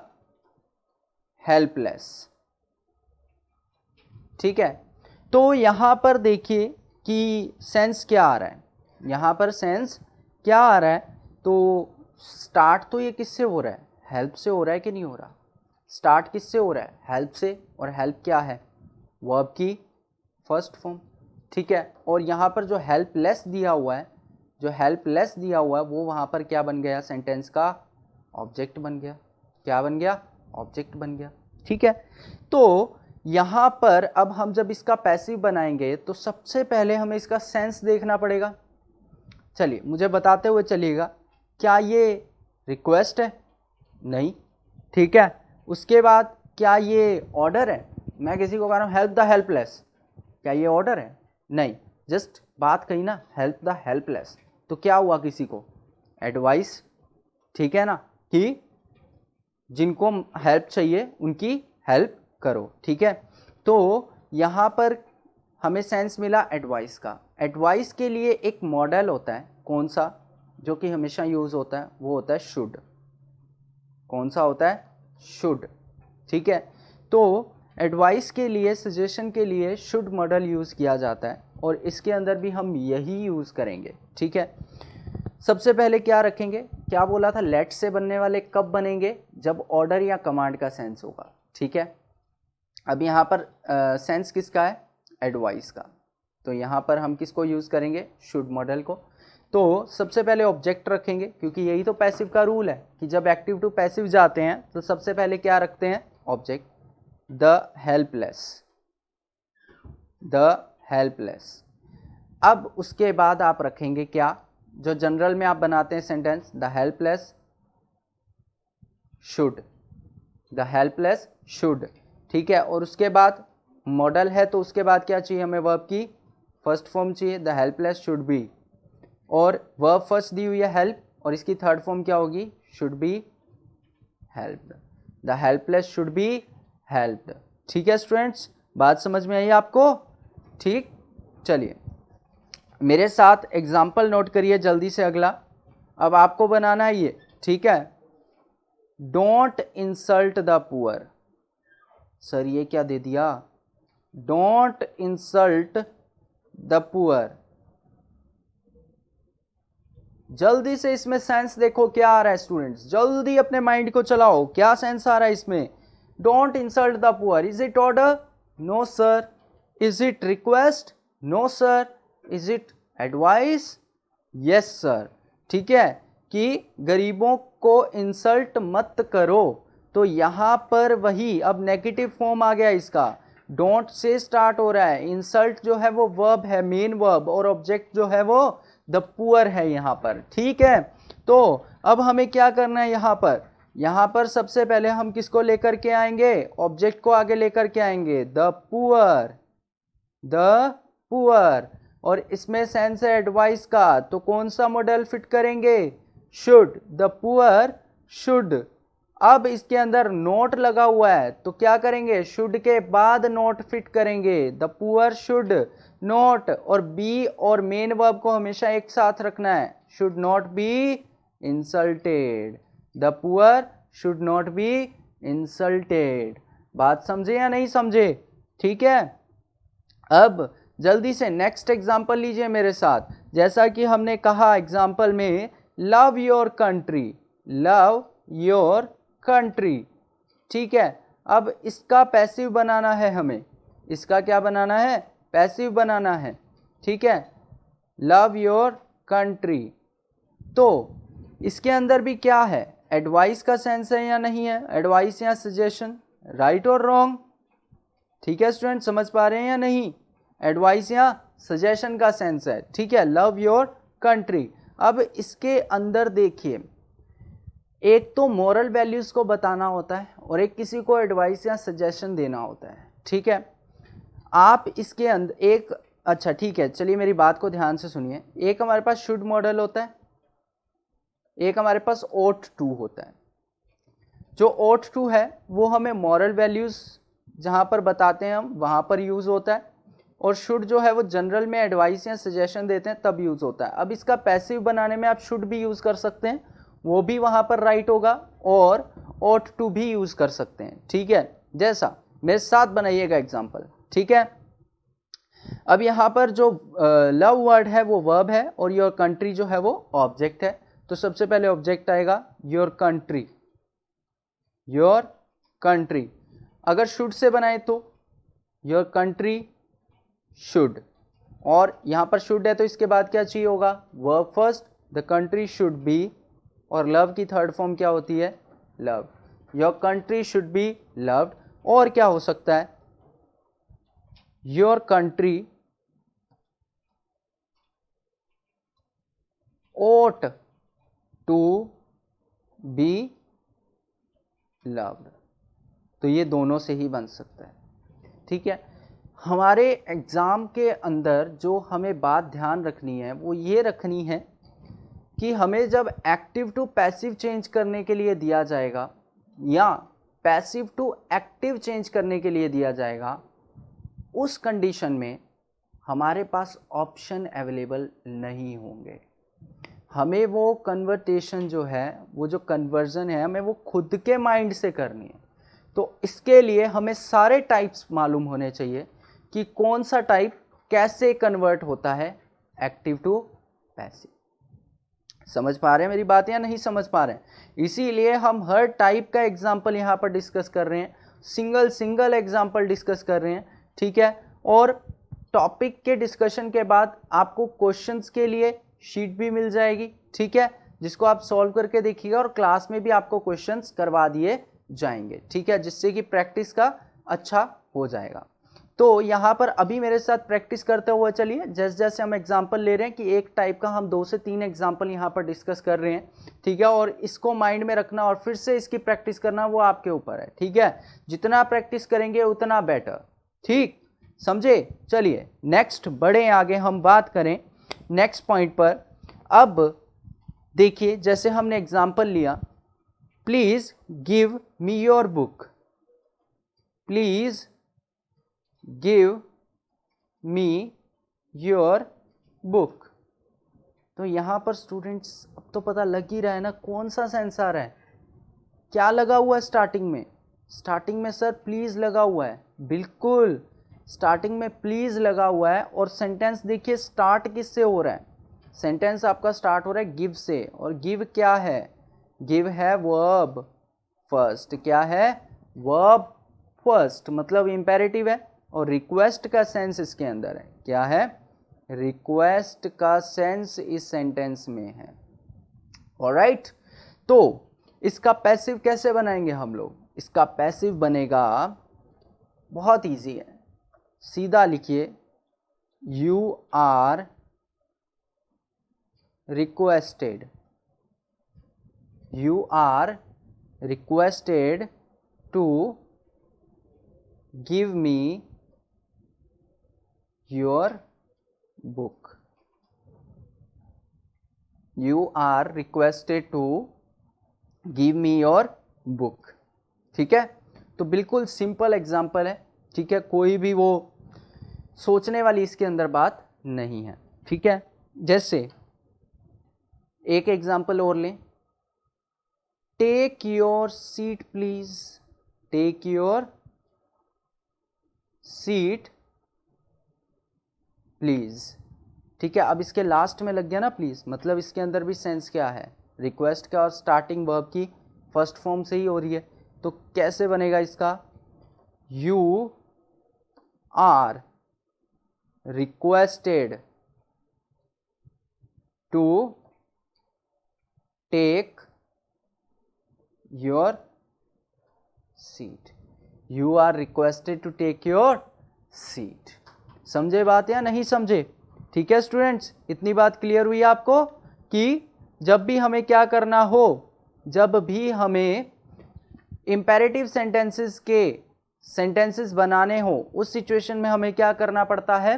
helpless. ठीक है, तो यहां पर देखिए कि सेंस क्या आ रहा है। यहां पर सेंस क्या आ रहा है? तो स्टार्ट तो ये किससे हो रहा है? हेल्प से हो रहा है कि नहीं हो रहा? स्टार्ट किससे हो रहा है? हेल्प से, और हेल्प क्या है? वर्ब की फर्स्ट फॉर्म। ठीक है, और यहाँ पर जो हेल्पलेस दिया हुआ है, जो हेल्पलेस दिया हुआ है वो वहाँ पर क्या बन गया? सेंटेंस का ऑब्जेक्ट बन गया। क्या बन गया? ऑब्जेक्ट बन गया। ठीक है, तो यहाँ पर अब हम जब इसका पैसिव बनाएंगे तो सबसे पहले हमें इसका सेंस देखना पड़ेगा। चलिए मुझे बताते हुए चलिएगा, क्या ये रिक्वेस्ट है? नहीं। ठीक है, उसके बाद क्या ये ऑर्डर है? मैं किसी को कह रहा हूँ हेल्प द हेल्पलेस, क्या ये ऑर्डर है? नहीं, जस्ट बात कही ना, हेल्प द हेल्पलेस, तो क्या हुआ, किसी को एडवाइस, ठीक है ना, कि जिनको हेल्प चाहिए उनकी हेल्प करो, ठीक है। तो यहाँ पर हमें सेंस मिला एडवाइस का। एडवाइस के लिए एक मॉडल होता है, कौन सा, जो कि हमेशा यूज होता है, वो होता है शुड। कौन सा होता है? शुड, ठीक है। तो एडवाइस के लिए, सजेशन के लिए शुड मॉडल यूज किया जाता है और इसके अंदर भी हम यही यूज करेंगे, ठीक है। सबसे पहले क्या रखेंगे, क्या बोला था, लेट से बनने वाले कब बनेंगे, जब ऑर्डर या कमांड का सेंस होगा, ठीक है। अब यहाँ पर सेंस किसका है? एडवाइस का। तो यहाँ पर हम किसको यूज करेंगे? शुड मॉडल को। तो सबसे पहले ऑब्जेक्ट रखेंगे, क्योंकि यही तो पैसिव का रूल है कि जब एक्टिव टू पैसिव जाते हैं तो सबसे पहले क्या रखते हैं? Object. The helpless, the helpless. अब उसके बाद आप रखेंगे क्या, जो जनरल में आप बनाते हैं sentence, the helpless should, the helpless should, ठीक है। और उसके बाद मॉडल है तो उसके बाद क्या चाहिए हमें? वर्ब की फर्स्ट फॉर्म चाहिए, द हेल्पलेस शुड बी, और वर्ब फर्स्ट दी हुई है हेल्प, और इसकी थर्ड फॉर्म क्या होगी? Should be helped, the helpless should be helped, ठीक है स्टूडेंट्स, बात समझ में आई आपको? ठीक, चलिए मेरे साथ एग्जाम्पल नोट करिए जल्दी से अगला। अब आपको बनाना है ये, ठीक है। Don't insult the poor. Sir ये क्या दे दिया? Don't insult the poor. जल्दी से इसमें सेंस देखो क्या आ रहा है स्टूडेंट्स, जल्दी अपने माइंड को चलाओ, क्या सेंस आ रहा है इसमें? Don't insult the poor, is it order? No sir. Is it request? No sir. Is it advice? Yes sir, ठीक है, कि गरीबों को इंसल्ट मत करो। तो यहां पर वही, अब नेगेटिव फॉर्म आ गया इसका, डोंट से स्टार्ट हो रहा है, इंसल्ट जो है वो वर्ब है, मेन वर्ब, और ऑब्जेक्ट जो है वो द पुअर है यहां पर, ठीक है। तो अब हमें क्या करना है यहां पर सबसे पहले हम किसको लेकर के आएंगे? ऑब्जेक्ट को आगे लेकर के आएंगे, द पुअर, द पुअर। और इसमें सेंस है एडवाइस का, तो कौन सा मॉडल फिट करेंगे? Should, the poor should. अब इसके अंदर नोट लगा हुआ है तो क्या करेंगे? शुड के बाद नोट फिट करेंगे, द पुअर शुड नोट, और बी और मेन वर्ब को हमेशा एक साथ रखना है, should not be insulted, the poor should not be insulted. बात समझे या नहीं समझे? ठीक है। अब जल्दी से नेक्स्ट एग्जांपल लीजिए मेरे साथ। जैसा कि हमने कहा एग्जांपल में, love your country, love your country, ठीक है। अब इसका पैसिव बनाना है हमें, इसका क्या बनाना है? पैसिव बनाना है, ठीक है। लव योर कंट्री, तो इसके अंदर भी क्या है? एडवाइस का सेंस है या नहीं है? एडवाइस या सजेशन, राइट और रॉन्ग? ठीक है स्टूडेंट, समझ पा रहे हैं या नहीं? एडवाइस या सजेशन का सेंस है, ठीक है, लव योर कंट्री। अब इसके अंदर देखिए, एक तो मॉरल वैल्यूज को बताना होता है और एक किसी को एडवाइस या सजेशन देना होता है, ठीक है। आप इसके अंदर एक, अच्छा ठीक है, चलिए मेरी बात को ध्यान से सुनिए। एक हमारे पास शुड मॉडल होता है, एक हमारे पास ought to होता है। जो ought to है वो हमें मॉरल वैल्यूज जहां पर बताते हैं हम वहां पर यूज होता है, और शुड जो है वो जनरल में एडवाइस या सजेशन देते हैं तब यूज होता है। अब इसका पैसिव बनाने में आप शुड भी यूज कर सकते हैं, वो भी वहां पर राइट होगा, और ought to भी यूज कर सकते हैं, ठीक है। जैसा मेरे साथ बनाइएगा एग्जाम्पल, ठीक है। अब यहां पर जो लव वर्ड है वो वर्ब है और योर कंट्री जो है वो ऑब्जेक्ट है। तो सबसे पहले ऑब्जेक्ट आएगा योर कंट्री, योर कंट्री। अगर शुड से बनाए तो योर कंट्री शुड, और यहां पर शुड है तो इसके बाद क्या चाहिए होगा? Verb first, the country should be, और लव की थर्ड फॉर्म क्या होती है? Love, your country should be loved. और क्या हो सकता है? Your country ought to be loved, तो ये दोनों से ही बन सकता है। ठीक है। हमारे एग्ज़ाम के अंदर जो हमें बात ध्यान रखनी है वो ये रखनी है कि हमें जब एक्टिव टू पैसिव चेंज करने के लिए दिया जाएगा या पैसिव टू एक्टिव चेंज करने के लिए दिया जाएगा, उस कंडीशन में हमारे पास ऑप्शन अवेलेबल नहीं होंगे। हमें वो कन्वर्टेशन जो है, वो जो कन्वर्जन है, हमें वो खुद के माइंड से करनी है। तो इसके लिए हमें सारे टाइप्स मालूम होने चाहिए कि कौन सा टाइप कैसे कन्वर्ट होता है एक्टिव टू पैसिव। समझ पा रहे हैं मेरी बात या नहीं समझ पा रहे हैं? इसीलिए हम हर टाइप का एग्जाम्पल यहाँ पर डिस्कस कर रहे हैं, सिंगल एग्जाम्पल डिस्कस कर रहे हैं, ठीक है। और टॉपिक के डिस्कशन के बाद आपको क्वेश्चंस के लिए शीट भी मिल जाएगी, ठीक है, जिसको आप सॉल्व करके देखिएगा और क्लास में भी आपको क्वेश्चंस करवा दिए जाएंगे, ठीक है, जिससे कि प्रैक्टिस का अच्छा हो जाएगा। तो यहाँ पर अभी मेरे साथ प्रैक्टिस करते हुए चलिए, जैसे जैसे हम एग्जाम्पल ले रहे हैं कि एक टाइप का हम 2 से 3 एग्जाम्पल यहाँ पर डिस्कस कर रहे हैं, ठीक है, और इसको माइंड में रखना और फिर से इसकी प्रैक्टिस करना वो आपके ऊपर है, ठीक है। जितना प्रैक्टिस करेंगे उतना बेटर, ठीक, समझे। चलिए नेक्स्ट बढ़े आगे, हम बात करें नेक्स्ट पॉइंट पर। अब देखिए, जैसे हमने एग्जाम्पल लिया, please give me your book, please give me your book. तो यहां पर स्टूडेंट्स अब तो पता लग ही रहा है ना कौन सा सेंस आ रहा है, क्या लगा हुआ है स्टार्टिंग में। स्टार्टिंग में सर प्लीज लगा हुआ है, बिल्कुल स्टार्टिंग में प्लीज लगा हुआ है। और सेंटेंस देखिए स्टार्ट किससे हो रहा है, सेंटेंस आपका स्टार्ट हो रहा है गिव से, और गिव क्या है, गिव है वर्ब फर्स्ट, क्या है, वर्ब फर्स्ट, मतलब इंपेरेटिव है। और रिक्वेस्ट का सेंस इसके अंदर है, क्या है, रिक्वेस्ट का सेंस इस सेंटेंस में है। ऑलराइट, तो इसका पैसिव कैसे बनाएंगे हम लोग? इसका पैसिव बनेगा, बहुत इजी है, सीधा लिखिए, you are requested, you are requested to give me your book, you are requested to give me your book, ठीक है। तो बिल्कुल सिंपल एग्जाम्पल है, ठीक है, कोई भी वो सोचने वाली इसके अंदर बात नहीं है, ठीक है। जैसे एक एग्जाम्पल और लें, take your seat please, take your seat please, ठीक है। अब इसके लास्ट में लग गया ना प्लीज, मतलब इसके अंदर भी सेंस क्या है, रिक्वेस्ट का, और स्टार्टिंग वर्ब की फर्स्ट फॉर्म से ही हो रही है। तो कैसे बनेगा इसका, you are requested to take your seat, you are requested to take your seat. समझे बात या नहीं समझे? ठीक है स्टूडेंट्स, इतनी बात क्लियर हुई आपको कि जब भी हमें क्या करना हो, जब भी हमें इंपेरेटिव सेंटेंसेस के सेंटेंसेस बनाने हो, उस सिचुएशन में हमें क्या करना पड़ता है,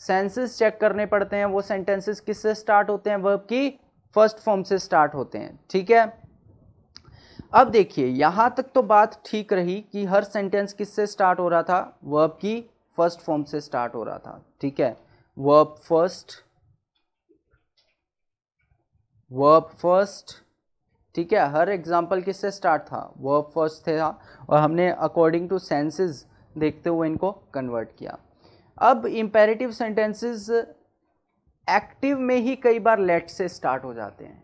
सेंसेस चेक करने पड़ते हैं। वो सेंटेंसेस किससे स्टार्ट होते हैं, वर्ब की फर्स्ट फॉर्म से स्टार्ट होते हैं, ठीक है। अब देखिए यहां तक तो बात ठीक रही कि हर सेंटेंस किससे स्टार्ट हो रहा था, वर्ब की फर्स्ट फॉर्म से स्टार्ट हो रहा था, ठीक है, वर्ब फर्स्ट, ठीक है। हर एग्जाम्पल किससे स्टार्ट था, वर्ब फर्स्ट था, और हमने अकॉर्डिंग टू सेंसेस देखते हुए इनको कन्वर्ट किया। अब इंपेरेटिव सेंटेंसेस एक्टिव में ही कई बार लेट से स्टार्ट हो जाते हैं,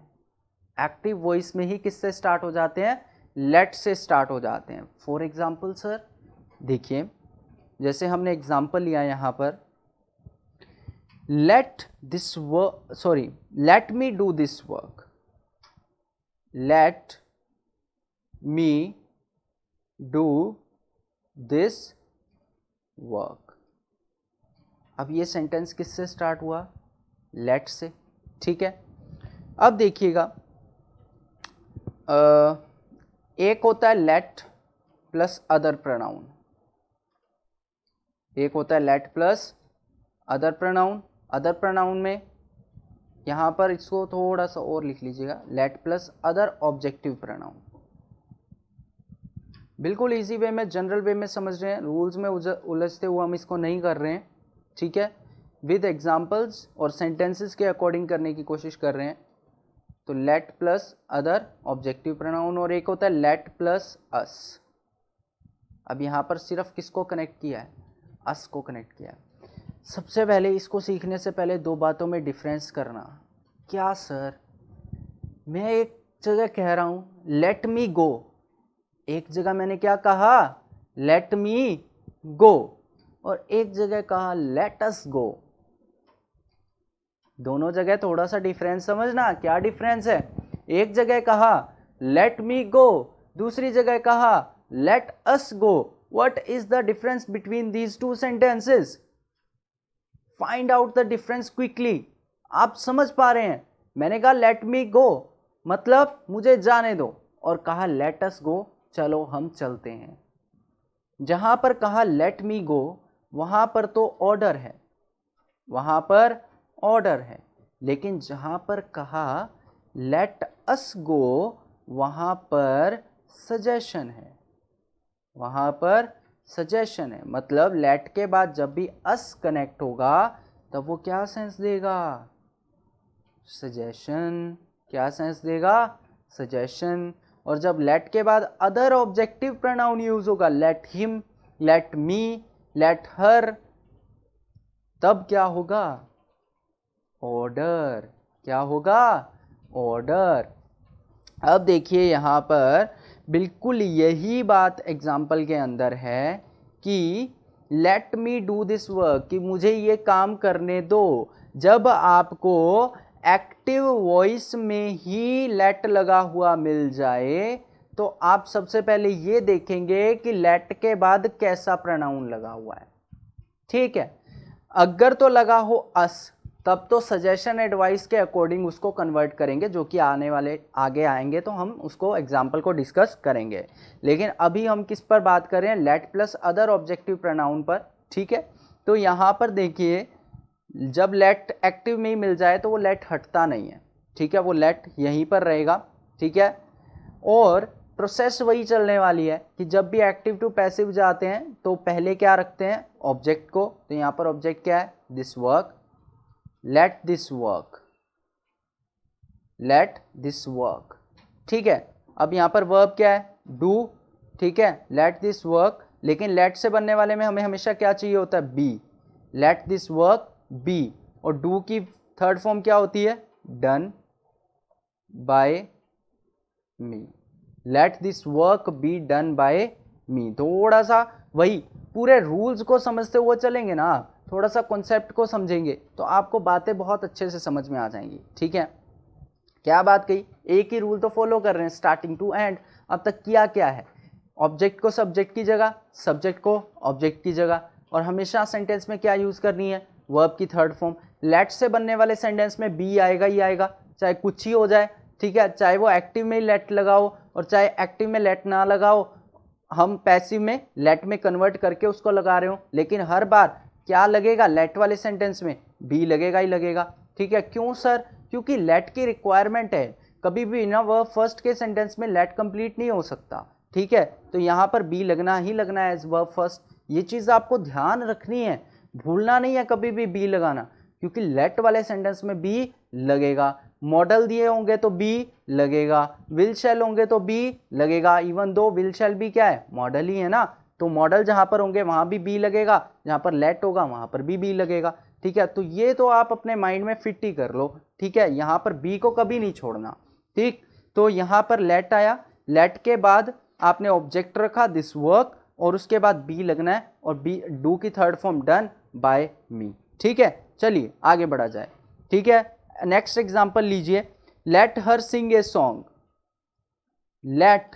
एक्टिव वॉइस में ही किससे स्टार्ट हो जाते हैं, लेट से स्टार्ट हो जाते हैं। फॉर एग्जाम्पल सर देखिए, जैसे हमने एग्जाम्पल लिया यहां पर, let me do this work, let me do this work. अब ये सेंटेंस किससे स्टार्ट हुआ, लेट से, ठीक है। अब देखिएगा एक होता है लेट प्लस अदर प्रोनाउन, एक होता है let plus other pronoun. Other pronoun में यहाँ पर इसको थोड़ा सा और लिख लीजिएगा, late plus other objective pronoun. बिल्कुल इजी वे में, जनरल वे में समझ रहे हैं, रूल्स में उलझते हुए हम इसको नहीं कर रहे हैं, ठीक है। विद एग्जांपल्स और सेंटेंसेस के अकॉर्डिंग करने की कोशिश कर रहे हैं। तो late plus other objective pronoun, और एक होता है लेट प्लस अस। अब यहाँ पर सिर्फ किसको कनेक्ट किया है? अस को कनेक्ट किया है। सबसे पहले इसको सीखने से पहले दो बातों में डिफरेंस करना। क्या सर, मैं एक जगह कह रहा हूँ लेट मी गो, एक जगह मैंने क्या कहा? लेट मी गो, और एक जगह कहा लेट अस गो। दोनों जगह थोड़ा सा डिफरेंस समझना। क्या डिफरेंस है? एक जगह कहा लेट मी गो, दूसरी जगह कहा let us go. What is the difference between these two sentences? Find out the difference quickly. आप समझ पा रहे हैं? मैंने कहा लेट मी गो मतलब मुझे जाने दो, और कहा लेट अस गो चलो हम चलते हैं। जहां पर कहा लेट मी गो वहां पर तो ऑर्डर है, वहां पर ऑर्डर है, लेकिन जहां पर कहा लेट अस गो वहां पर सजेशन है, वहां पर सजेशन है। मतलब लेट के बाद जब भी अस कनेक्ट होगा तब वो क्या सेंस देगा? सजेशन। क्या सेंस देगा? सजेशन। और जब लेट के बाद अदर ऑब्जेक्टिव प्रोनाउन यूज होगा, let him, let me, let her, तब क्या होगा? ऑर्डर। क्या होगा? ऑर्डर। अब देखिए यहां पर बिल्कुल यही बात एग्जाम्पल के अंदर है कि let me do this work, कि मुझे ये काम करने दो। जब आपको एक्टिव वॉइस में ही लेट लगा हुआ मिल जाए तो आप सबसे पहले ये देखेंगे कि लेट के बाद कैसा प्रोनाउन लगा हुआ है, ठीक है। अगर तो लगा हो अस, तब तो सजेशन एडवाइस के अकॉर्डिंग उसको कन्वर्ट करेंगे, जो कि आने वाले आगे आएंगे तो हम उसको एग्जाम्पल को डिस्कस करेंगे। लेकिन अभी हम किस पर बात कर रहे हैं? Late plus other objective pronoun पर, ठीक है। तो यहाँ पर देखिए जब लेट एक्टिव में ही मिल जाए तो वो लेट हटता नहीं है, ठीक है, वो लेट यहीं पर रहेगा, ठीक है। और प्रोसेस वही चलने वाली है कि जब भी एक्टिव टू पैसिव जाते हैं तो पहले क्या रखते हैं? ऑब्जेक्ट को। तो यहाँ पर ऑब्जेक्ट क्या है? This work, late this work, late this work, ठीक है। अब यहाँ पर वर्ब क्या है? डू, ठीक है, लेट दिस वर्क। लेकिन लेट से बनने वाले में हमें हमेशा क्या चाहिए होता है? Be. Let this work be. और डू की थर्ड फॉर्म क्या होती है? Done by me. Let this work be done by me. थोड़ा सा वही पूरे रूल्स को समझते हुए चलेंगे ना, थोड़ा सा कॉन्सेप्ट को समझेंगे तो आपको बातें बहुत अच्छे से समझ में आ जाएंगी, ठीक है। क्या बात कही? एक ही रूल तो फॉलो कर रहे हैं स्टार्टिंग टू एंड। अब तक किया क्या है? ऑब्जेक्ट को सब्जेक्ट की जगह, सब्जेक्ट को ऑब्जेक्ट की जगह, और हमेशा सेंटेंस में क्या यूज करनी है? वर्ब की थर्ड फॉर्म। लेट से बनने वाले सेंटेंस में बी आएगा ही आएगा, चाहे कुछ ही हो जाए, ठीक है, चाहे वो एक्टिव में ही लेट लगाओ और चाहे एक्टिव में लेट ना लगाओ, हम पैसिव में लेट में कन्वर्ट करके उसको लगा रहे हो, लेकिन हर बार क्या लगेगा? लेट वाले सेंटेंस में बी लगेगा ही लगेगा, ठीक है। क्यों सर? क्योंकि लेट की रिक्वायरमेंट है। कभी भी ना वर्ब फर्स्ट के सेंटेंस में लेट कंप्लीट नहीं हो सकता, ठीक है। तो यहाँ पर बी लगना ही लगना है एज वर्ब फर्स्ट। ये चीज़ आपको ध्यान रखनी है, भूलना नहीं है कभी भी बी लगाना, क्योंकि लेट वाले सेंटेंस में बी लगेगा। मॉडल दिए होंगे तो बी लगेगा, विल शैल होंगे तो बी लगेगा। इवन दो विल शैल भी क्या है? मॉडल ही है ना, तो मॉडल जहां पर होंगे वहां भी बी लगेगा, जहां पर लेट होगा वहां पर भी बी लगेगा, ठीक है। तो ये तो आप अपने माइंड में फिट ही कर लो, ठीक है। यहां पर बी को कभी नहीं छोड़ना, ठीक। तो यहां पर लेट आया, लेट के बाद आपने ऑब्जेक्ट रखा दिस वर्क, और उसके बाद बी लगना है, और बी डू की third form done by me, ठीक है। चलिए आगे बढ़ा जाए, ठीक है। नेक्स्ट एग्जांपल लीजिए, let her sing a song. Let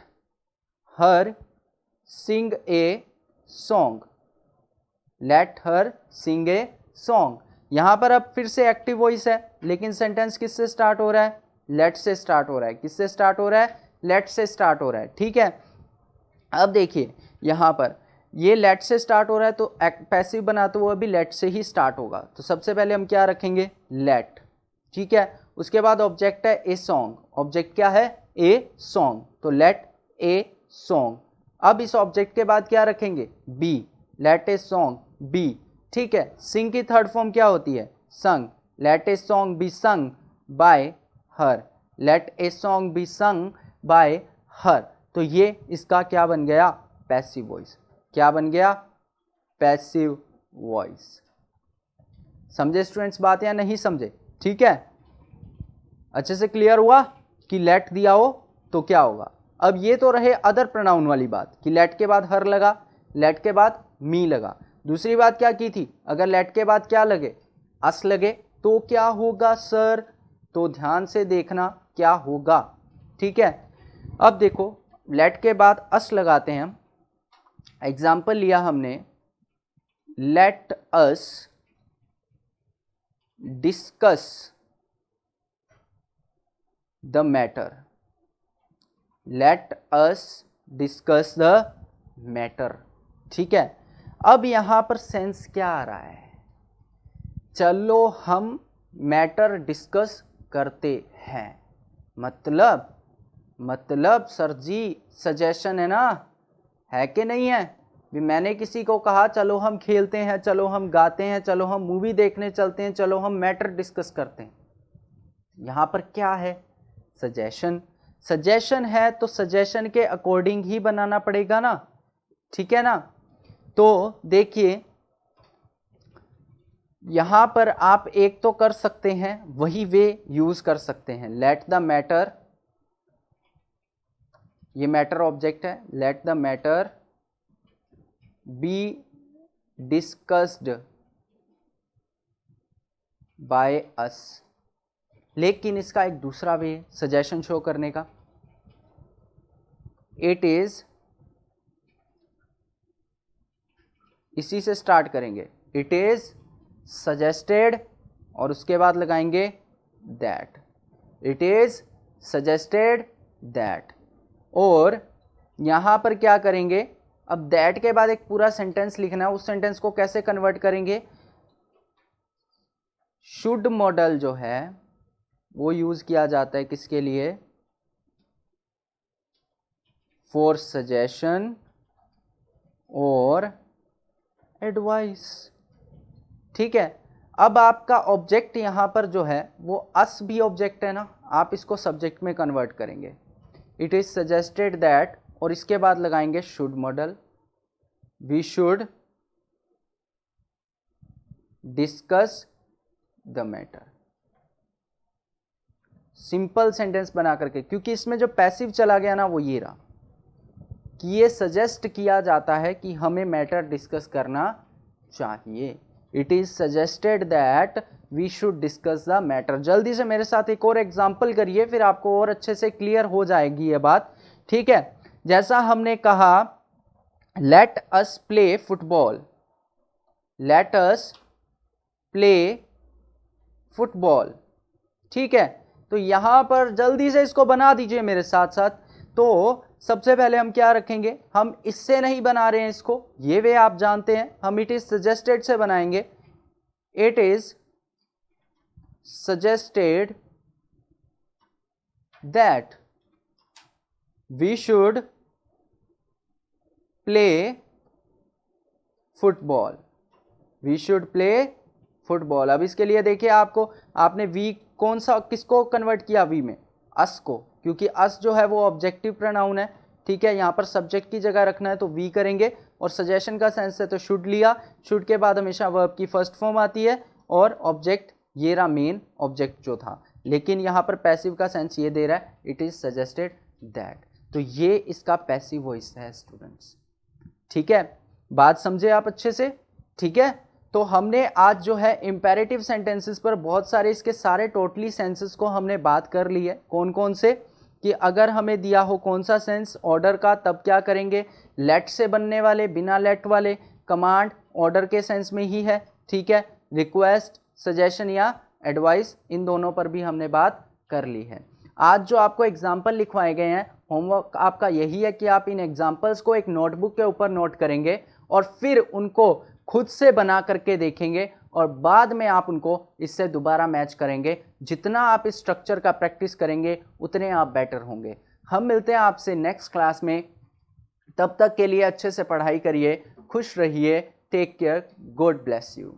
her sing a song, let her sing a song. यहां पर अब फिर से एक्टिव वॉइस है, लेकिन सेंटेंस किससे स्टार्ट हो रहा है? लेट से स्टार्ट हो रहा है। किससे स्टार्ट हो रहा है? लेट से स्टार्ट हो रहा है, ठीक है। अब देखिए यहां पर ये लेट से स्टार्ट हो रहा है तो पैसिव बना तो वो अभी लेट से ही स्टार्ट होगा। तो सबसे पहले हम क्या रखेंगे, लेट, ठीक है। उसके बाद ऑब्जेक्ट है ए सॉन्ग, ऑब्जेक्ट क्या है, ए सॉन्ग, तो लेट ए सॉन्ग। अब इस ऑब्जेक्ट के बाद क्या रखेंगे, be, let a song be, ठीक है। सिंग की थर्ड फॉर्म क्या होती है, sung, let a song be sung by her, let a song be sung by her. तो ये इसका क्या बन गया, पैसिव वॉइस। क्या बन गया, पैसिव वॉइस। समझे स्टूडेंट्स बात या नहीं समझे, ठीक है। अच्छे से क्लियर हुआ कि लेट दिया हो तो क्या होगा। अब ये तो रहे अदर प्रोनाउन वाली बात कि लेट के बाद हर लगा, लेट के बाद मी लगा। दूसरी बात क्या की थी, अगर लेट के बाद क्या लगे, अस लगे तो क्या होगा सर, तो ध्यान से देखना क्या होगा, ठीक है। अब देखो लेट के बाद अस लगाते हैं हम। एग्जाम्पल लिया हमने, let us discuss the matter, let us discuss the matter, ठीक है। अब यहां पर सेंस क्या आ रहा है, चलो हम मैटर डिस्कस करते हैं, मतलब सर जी सजेशन है ना, है कि नहीं है। भी मैंने किसी को कहा चलो हम खेलते हैं, चलो हम गाते हैं, चलो हम मूवी देखने चलते हैं, चलो हम मैटर डिस्कस करते हैं। यहां पर क्या है, सजेशन। सजेशन है तो सजेशन के अकॉर्डिंग ही बनाना पड़ेगा ना, ठीक है ना। तो देखिए यहां पर आप एक तो कर सकते हैं, वही वे यूज कर सकते हैं, लेट द मैटर, ये मैटर ऑब्जेक्ट है, let the matter be discussed by us. लेकिन इसका एक दूसरा वे सजेशन शो करने का, इट इज, इसी से स्टार्ट करेंगे, इट इज सजेस्टेड और उसके बाद लगाएंगे that, it is suggested that. और यहां पर क्या करेंगे, अब दैट के बाद एक पूरा सेंटेंस लिखना है, उस सेंटेंस को कैसे कन्वर्ट करेंगे, शुड मॉडल जो है वो यूज किया जाता है किसके लिए, फॉर सजेशन और एडवाइस, ठीक है। अब आपका ऑब्जेक्ट यहां पर जो है वो अस भी ऑब्जेक्ट है ना, आप इसको सब्जेक्ट में कन्वर्ट करेंगे, इट इज सजेस्टेड दैट और इसके बाद लगाएंगे should modal, we should discuss the matter. Simple sentence बना करके, क्योंकि इसमें जो पैसिव चला गया ना वो ये रहा कि ये सजेस्ट किया जाता है कि हमें मैटर डिस्कस करना चाहिए, it is suggested that we should discuss the matter. जल्दी से मेरे साथ एक और एग्जाम्पल करिए, फिर आपको और अच्छे से क्लियर हो जाएगी ये बात, ठीक है। जैसा हमने कहा let us play football, let us play football, ठीक है। तो यहां पर जल्दी से इसको बना दीजिए मेरे साथ साथ। तो सबसे पहले हम क्या रखेंगे, हम इससे नहीं बना रहे हैं इसको, ये वे आप जानते हैं, हम इट इज सजेस्टेड से बनाएंगे, it is suggested that we should play football, we should play football. अब इसके लिए देखिए आपको, आपने वी कौन सा, किसको कन्वर्ट किया, वी में अस को, क्योंकि अस जो है वो ऑब्जेक्टिव प्रोनाउन है, ठीक है। यहां पर सब्जेक्ट की जगह रखना है तो वी करेंगे, और सजेशन का सेंस है तो शुड लिया, शुड के बाद हमेशा वर्ब की फर्स्ट फॉर्म आती है, और ऑब्जेक्ट ये रहा मेन ऑब्जेक्ट जो था। लेकिन यहां पर पैसिव का सेंस ये दे रहा है, इट इज सजेस्टेड दैट। तो ये इसका पैसिव वॉइस है स्टूडेंट्स, ठीक है। बात समझे आप अच्छे से, ठीक है। तो हमने आज जो है इंपेरेटिव सेंटेंसेस पर बहुत सारे, इसके सारे टोटली सेंसेस को हमने बात कर ली है। कौन कौन से, कि अगर हमें दिया हो कौन सा सेंस ऑर्डर का, तब क्या करेंगे, लेट से बनने वाले, बिना लेट वाले, कमांड ऑर्डर के सेंस में ही है, ठीक है। रिक्वेस्ट, सजेशन या एडवाइस, इन दोनों पर भी हमने बात कर ली है। आज जो आपको एग्जाम्पल लिखवाए गए हैं, होमवर्क आपका यही है कि आप इन एग्जाम्पल्स को एक नोटबुक के ऊपर नोट करेंगे और फिर उनको खुद से बना करके देखेंगे और बाद में आप उनको इससे दोबारा मैच करेंगे। जितना आप इस स्ट्रक्चर का प्रैक्टिस करेंगे उतने आप बेटर होंगे। हम मिलते हैं आपसे नेक्स्ट क्लास में, तब तक के लिए अच्छे से पढ़ाई करिए, खुश रहिए, take care, God bless you.